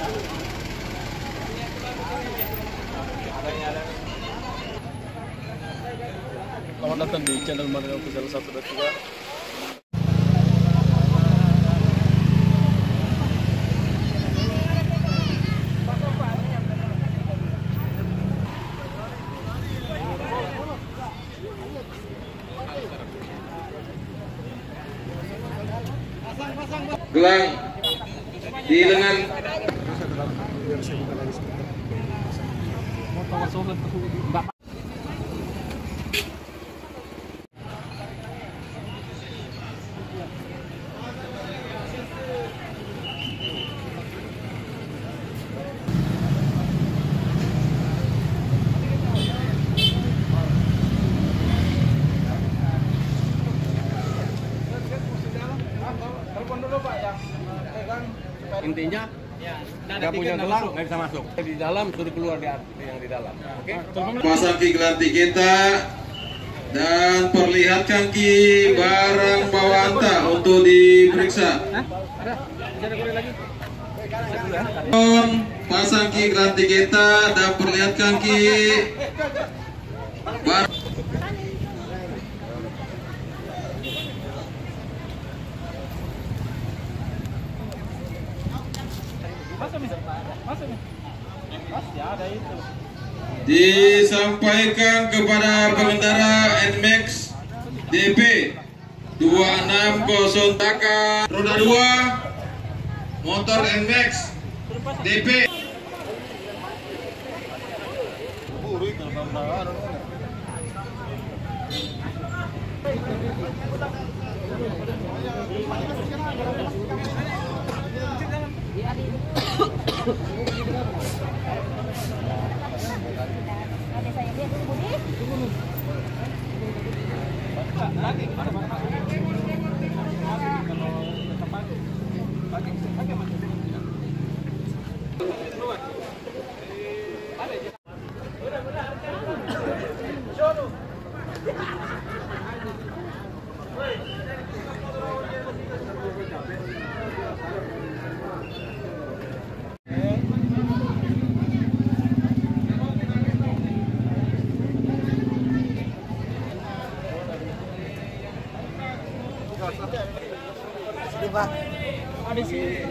Selamat datang di channel Marga Official 1 dan 2. Gelang di lengan. Intinya nggak punya gelang nggak bisa masuk di dalam, suruh keluar yang di dalam. Oke? Pasang ki gelang kita dan perlihatkan ki barang bawaan tak untuk diperiksa. Pasang ki gelang kita dan perlihatkan ki barang. Disampaikan kepada pengendara NMAX DP 260 Taka roda 2 motor NMAX DP. Ada sih.